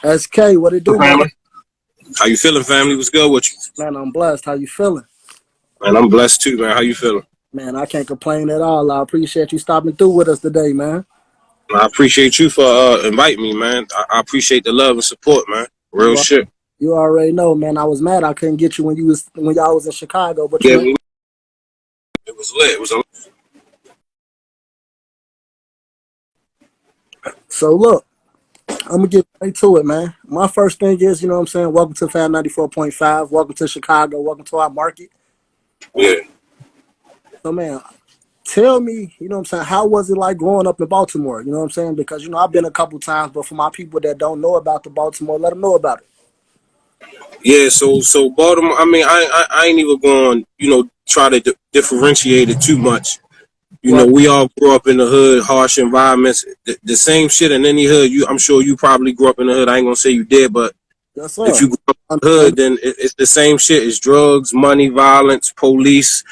SK, what it do, man? Family. How you feeling, family? What's good with you? Man, I'm blessed. How you feeling? Man, I'm blessed too, man. How you feeling? Man, I can't complain at all. I appreciate you stopping through with us today, man. I appreciate you for inviting me, man. I appreciate the love and support, man. Real shit. You already know, man. I was mad I couldn't get you when y'all was in Chicago, but yeah, it was lit. It was a So look, I'm gonna get right to it, man. My first thing is, you know what I'm saying, welcome to Fab 94.5, welcome to Chicago, welcome to our market. Yeah. So man, tell me, you know what I'm saying, how was it like growing up in Baltimore? You know what I'm saying? Because, you know, I've been a couple times, but for my people that don't know about the Baltimore, let them know about it. Yeah, so Baltimore, I mean, I ain't even going, try to differentiate it too much. You know, we all grew up in the hood, harsh environments. The same shit in any hood. I'm sure you probably grew up in the hood. I ain't gonna say you did, but yes, sir. If you grew up in the hood, then it's the same shit. It's drugs, money, violence, police,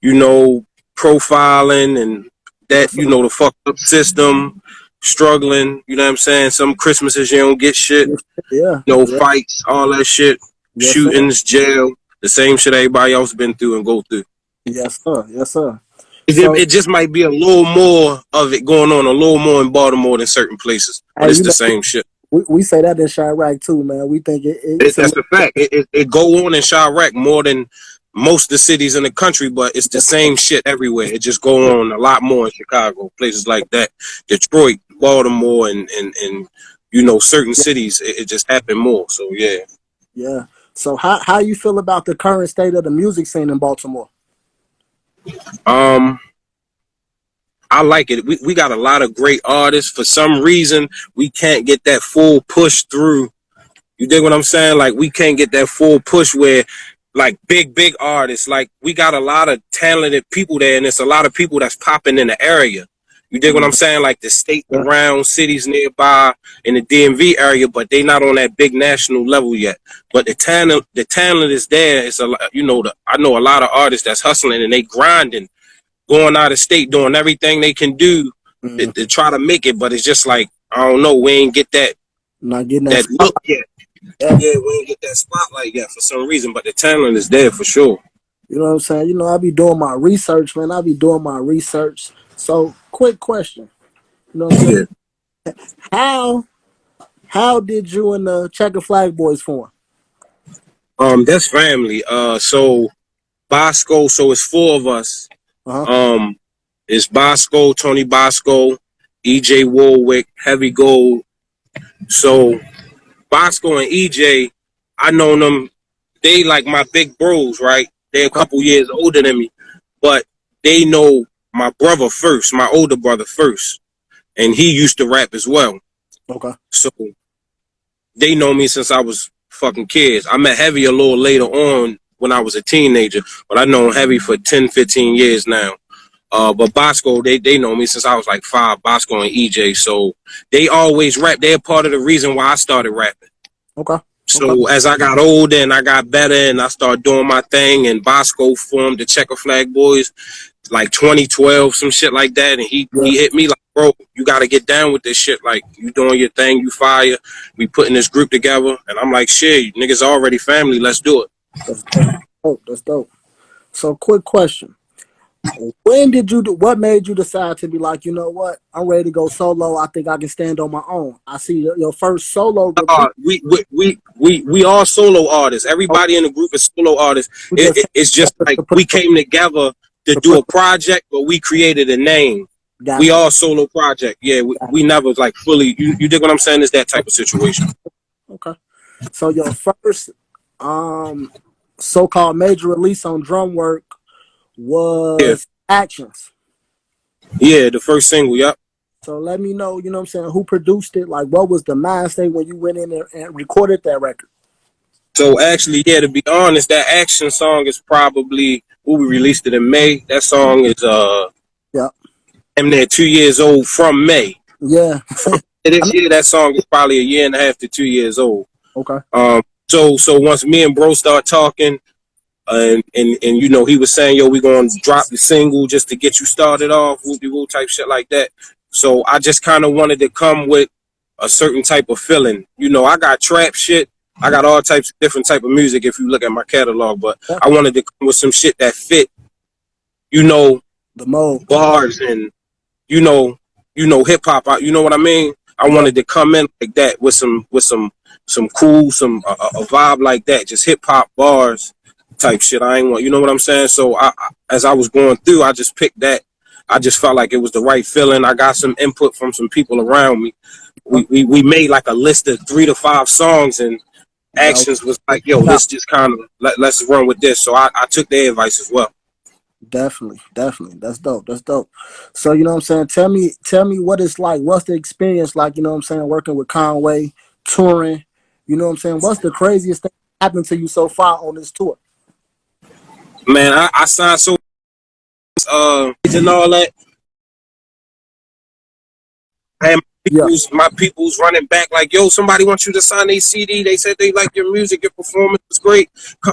profiling, and that, the fucked up system, struggling. You know what I'm saying? Some Christmases you don't get shit. Yeah. Fights, all that shit, shootings, jail. The same shit everybody else been through and go through. Yes, sir. Yes, sir. It just might be a little more of it going on, a little more in Baltimore than certain places, but it's the same shit. We say that in Chirac too, man. We think that's a fact. It go on in Chirac more than most of the cities in the country, but it's the same shit everywhere. It just go on a lot more in Chicago, places like that, Detroit, Baltimore, and certain cities. It just happened more. So yeah. Yeah. So how you feel about the current state of the music scene in Baltimore? I like it. We got a lot of great artists. For some reason, we can't get that full push through. You dig what I'm saying? Like, we can't get that full push where, like, big artists, like, we got a lot of talented people there, and it's a lot of people that's popping in the area. You dig what I'm saying? Like, the states around, cities nearby, in the DMV area, but they not on that big national level yet. But the talent is there. It's I know a lot of artists that's hustling and they grinding, going out of state, doing everything they can do to try to make it, but it's just like, I don't know, we ain't get that look yet. Yeah, we ain't get that spotlight yet for some reason, but the talent is there for sure. You know what I'm saying? You know, I be doing my research, man. So, quick question. You know what I'm saying? Yeah. How did you and the Checkered Flag Boyz form? That's family. So Bosco, so it's four of us. It's Bosco, Tony Bosco, EJ Warwick, Heavy Gold. So Bosco and EJ, I known them. They like my big bros, right? They're a couple years older than me, but they know my brother first, my older brother first, and he used to rap as well. Okay. So they know me since I was fucking kids. I met Heavy a little later on when I was a teenager, but I known Heavy for 10, 15 years now. But Bosco, they know me since I was like 5, Bosco and EJ. So they always rap. They're part of the reason why I started rapping. Okay. So as I got older and I got better and I started doing my thing, and Bosco formed the Checkered Flag Boyz like 2012, some shit like that. And he hit me like, bro, you got to get down with this shit. Like, you doing your thing, you fire. We putting this group together. And I'm like, shit, niggas already family. Let's do it. That's dope. So quick question. What made you decide to be like, you know what, I'm ready to go solo. I think I can stand on my own. I see your first solo. We are solo artists. Everybody in the group is solo artists. It's just like we came together to do a project, but we created a name. We all solo project. Yeah, we never like fully. You dig what I'm saying? It's that type of situation. Okay. So your first so-called major release on Drumwork was Actions. Yeah, the first single, yep. So let me know, you know what I'm saying, who produced it? Like, what was the mind state when you went in there and recorded that record? So actually, yeah, to be honest, that Action song is probably, we released it in May. That song is I'm there 2 years old from May. Yeah. This year, that song is probably 1.5 years to 2 years old. Okay. So once me and bro start talking, and you know, he was saying, yo, we gonna drop the single just to get you started off, whoop-de-whoop type shit like that. So I just kind of wanted to come with a certain type of feeling. You know, I got trap shit. I got all types of different type of music if you look at my catalog, but I wanted to come with some shit that fit, you know, the mode, bars and hip hop. You know what I mean? I wanted to come in like that with some cool, a vibe like that, just hip hop bars type shit. I ain't want, you know what I'm saying? So as I was going through, I just picked that. I just felt like it was the right feeling. I got some input from some people around me. We made like a list of 3 to 5 songs, and Actions was like, yo, this just kind of let's run with this. So I took their advice as well. Definitely. That's dope. So, you know what I'm saying? Tell me what it's like. What's the experience like, you know what I'm saying, working with Conway, touring, you know what I'm saying? What's the craziest thing that happened to you so far on this tour? Man, I signed so and all that. And my people's running back like, yo, somebody wants you to sign a CD. They said they like your music, your performance was great.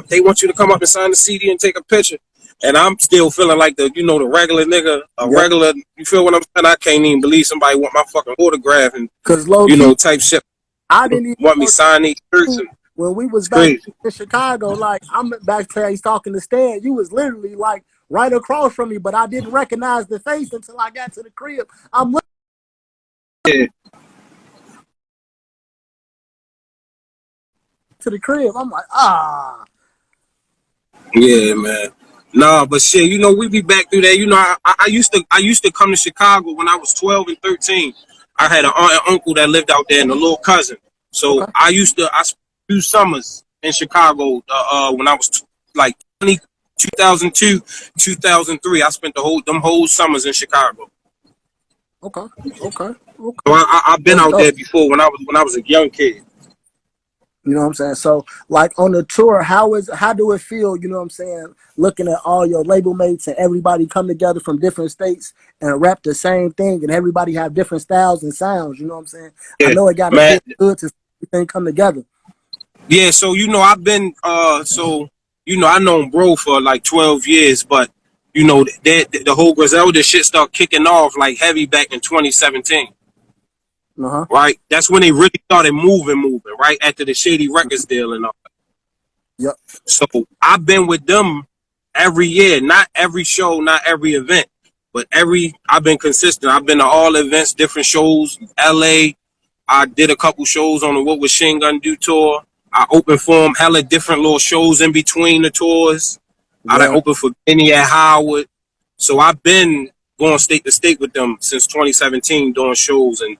They want you to come up and sign the CD and take a picture. And I'm still feeling like the regular nigga, regular, you feel what I'm saying? I can't even believe somebody want my fucking autograph and, type shit. I didn't even want me sign these shirts. When we was back in Chicago, like, I'm backstage talking to Stan, you was literally like right across from me, but I didn't recognize the face until I got to the crib. I'm looking to the crib. I'm like, yeah, man. Nah, but shit, we be back through there. I used to come to Chicago when I was 12 and 13. I had an aunt and uncle that lived out there and a little cousin. So I spent 2 summers in Chicago when I was like 2002, 2003. I spent them whole summers in Chicago. Okay. So I've been out there before when I was a young kid. You know what I'm saying? So, like, on the tour, how do it feel, you know what I'm saying, looking at all your label mates and everybody come together from different states and rap the same thing and everybody have different styles and sounds, you know what I'm saying? Yeah, I know it got to feel good to see everything come together. Yeah, so, I've been, I known bro for like 12 years, but, the whole Griselda shit started kicking off like heavy back in 2017. Right, that's when they really started moving, right after the Shady Records deal and all that. Yep. So I've been with them every year, not every show, not every event, but I've been consistent. I've been to all events, different shows. LA, I did a couple shows on the What Was Machine Gun Do tour. I opened for them, hella different little shows in between the tours. Yeah. I opened for Benny at Howard. So I've been going state to state with them since 2017, doing shows and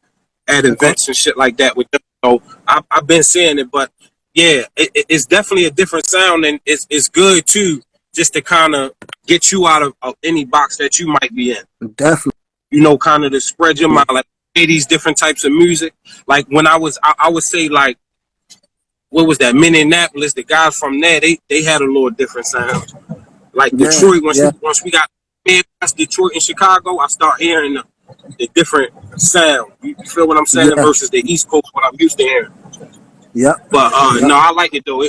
at events and shit like that with them. So I've been seeing it, but yeah, it's definitely a different sound, and it's good too, just to kind of get you out of any box that you might be in. Definitely. Kind of to spread your mind, like these different types of music. Like when I would say like, what was that, Minneapolis? The guys from there, they had a little different sound. Like Detroit, once we got past Detroit and Chicago, I start hearing the different sound. You feel what I'm saying? Versus the East Coast, what I'm used to hearing. Yeah. But no, I like it though.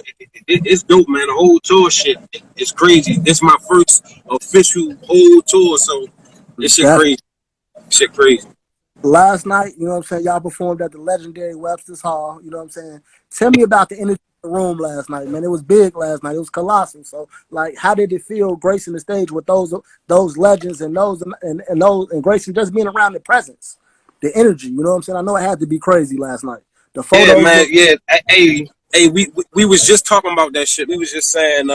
It's dope, man. The whole tour shit is crazy. This is my first official whole tour, so this shit crazy. Shit crazy. Last night, you know what I'm saying, y'all performed at the legendary Webster's Hall, you know what I'm saying? Tell me about the energy in the room last night, man. It was big last night. It was colossal. So, like, how did it feel gracing the stage with those legends and gracing just being around the presence, the energy, you know what I'm saying? I know it had to be crazy last night. The photos. Yeah, man. Yeah. Hey, we was just talking about that shit. We was just saying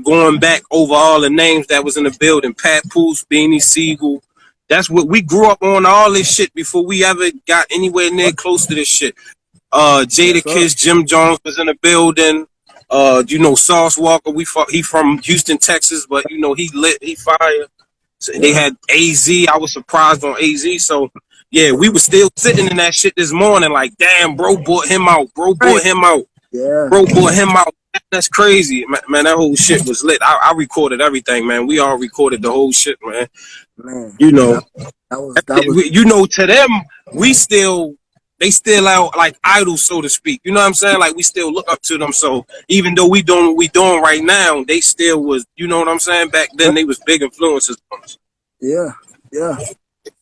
going back over all the names that was in the building. Pat Poose, Beanie Siegel. That's what we grew up on, all this shit before we ever got anywhere near close to this shit. Jadakiss, Jim Jones was in the building. Sauce Walker, he from Houston, Texas, but he lit, he fire. So they had AZ. I was surprised on AZ. So yeah, we were still sitting in that shit this morning, like, damn, bro bought him out. Yeah. Bro bought him out. That's crazy, man. That whole shit was lit. I recorded everything, man. We all recorded the whole shit, man. To them, they still out like idols, so to speak. You know what I'm saying? Like, we still look up to them. So even though we doing what we doing right now, they still was, you know what I'm saying? Back then, they was big influences on us. Yeah.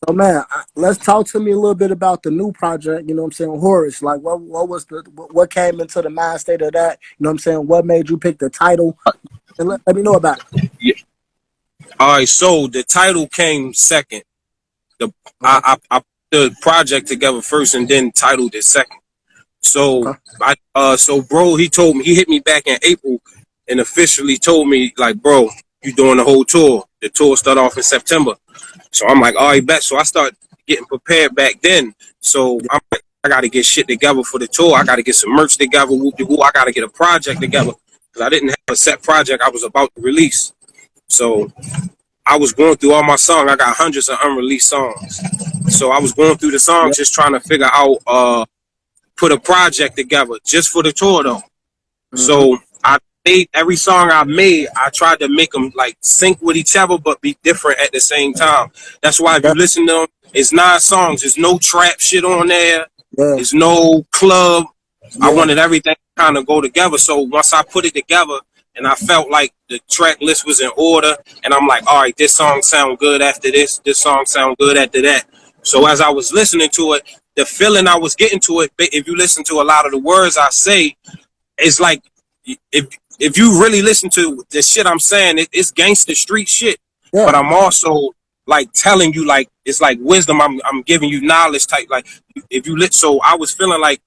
So man, let's talk to me a little bit about the new project. You know what I'm saying, Horus. Like, what was what came into the mind state of that? You know what I'm saying? What made you pick the title? And let me know about it. Yeah. All right, so the title came second. The Okay. I put the project together first and then titled it second. So Okay. so bro, he hit me back in April and officially told me like, bro, you doing the whole tour. The tour started off in September. So I'm like, all right, bet. So I start getting prepared back then. So Yeah. I'm like, I got to get shit together for the tour. I got to get some merch together. I got to get a project together because I didn't have a set project I was about to release. So I was going through all my songs. I got hundreds of unreleased songs. So I was going through the Yeah. songs just trying to figure out, put a project together just for the tour though. Mm-hmm. So I made every song I made. I tried to make them like sync with each other, but be different at the same time. That's why if Yeah. you listen to them, it's 9 songs. There's no trap shit on there. Yeah. There's no club. I Yeah. wanted everything to kind of go together. So once I put it together and I felt like the track list was in order, and I'm like, all right, this song sound good after this. This song sound good after that. So as I was listening to it, the feeling I was getting to it, if you listen to a lot of the words I say, it's like if you really listen to the shit I'm saying, it's gangster street shit. But Yeah. I'm also like telling you like it's like wisdom. I'm giving you knowledge type. Like if you lit, so I was feeling like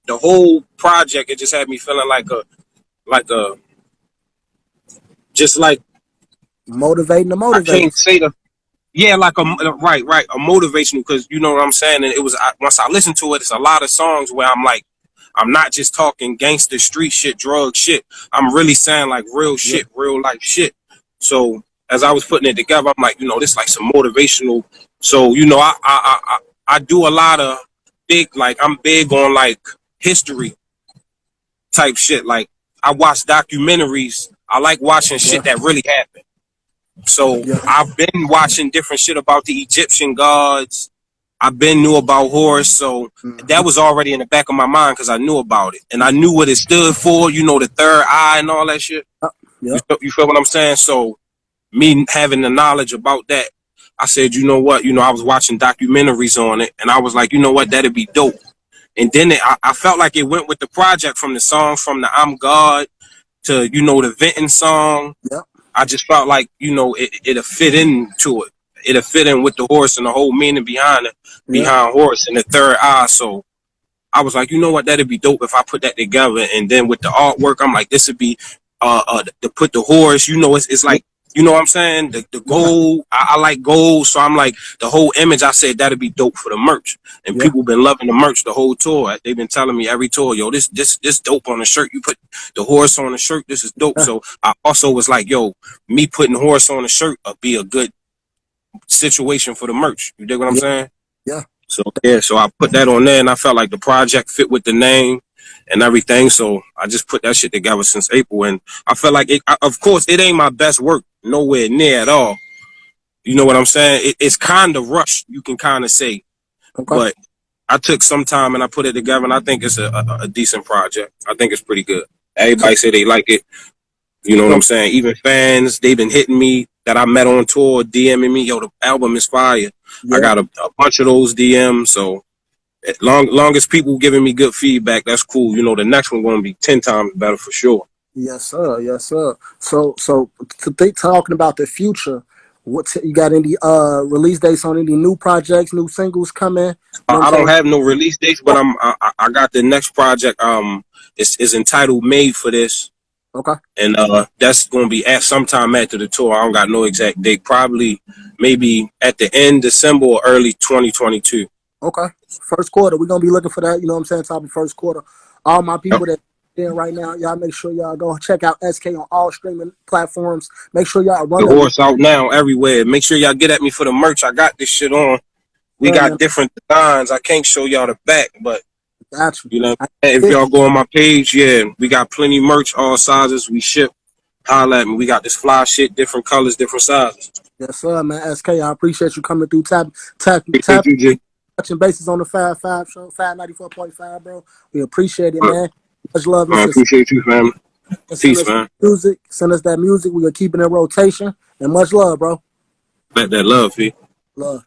the whole project. It just had me feeling like a just like Motivating the I can't motivators. say the yeah like a right a motivational because you know what I'm saying. And it was once I listened to it, it's a lot of songs where I'm like. I'm not just talking gangster street shit, drug shit. I'm really saying like real Yeah. shit, real life shit. So as I was putting it together, I'm like, this like some motivational. So I do a lot of like I'm big on like history type shit. Like I watch documentaries. I like watching Yeah. shit that really happened. So Yeah. I've been watching different shit about the Egyptian gods. I've been knew about Horus, so Mm-hmm. that was already in the back of my mind because I knew about it and I knew what it stood for. The third eye and all that shit. Yeah. You feel what I'm saying? So me having the knowledge about that, I said, you know what? I was watching documentaries on it, and I was like, you know what? That'd be dope. And then I felt like it went with the project from the song from the I'm God to the Venting song. Yeah. I just felt like it'll fit into it. It'll fit in with the horse and the whole meaning behind it, Yeah. behind horse and the third eye. So I was like, you know what, that'd be dope if I put that together. And then with the artwork, I'm like, this would be to put the horse. It's Yeah. like what I'm saying. The Yeah. gold, I like gold, so I'm like the whole image. I said that'd be dope for the merch, and Yeah. people been loving the merch the whole tour. They've been telling me every tour, yo, this dope on the shirt. You put the horse on the shirt. This is dope. Yeah. So I also was like, yo, me putting horse on the shirt would be a good situation for the merch. You dig what I'm Yeah. saying? Yeah. So yeah, so I put that on there, and I felt like the project fit with the name and everything. So I just put that shit together since April, and I felt like of course, it ain't my best work, nowhere near at all. You know what I'm saying? It's kind of rushed, you can kind of say, Okay. but I took some time and I put it together, and I think it's a decent project. I think it's pretty good. So, Everybody say they like it. You know what so I'm saying? Even fans, they've been hitting me that I met on tour, DMing me, yo, the album is fire. I yeah. got a bunch of those DMs, so long as people giving me good feedback, that's cool. The next one going to be 10 times better for sure. Yes, sir. Yes, sir. So talking about the future, you got any release dates on any new projects, new singles coming? You know what I'm I don't saying? have no release dates, but I got the next project. It's entitled "Made for This," Okay. and that's going to be at sometime after the tour. I don't got no exact date. Probably maybe at the end December or early 2022. Okay. First quarter. We're gonna be looking for that, you know what I'm saying, top of first quarter. All my Yep. people that in right now, y'all make sure y'all go check out SK on all streaming platforms. Make sure y'all run The them. horse out now everywhere. Make sure y'all get at me for the merch. I got this shit on. We got Man, different designs. I can't show y'all the back, but got you. if y'all go on my page, yeah, we got plenty merch, all sizes. We ship. Holla at me. We got this fly shit, different colors, different sizes. Yes, sir, man. SK, I appreciate you coming through Appreciate you, G. touching bases on the 5-5 show, 594.5, bro. We appreciate it, man. Much love and I appreciate you, family. send Peace, us man. music. Send us that music. We are keeping it in rotation. And much love, bro. Let that love, P. Love.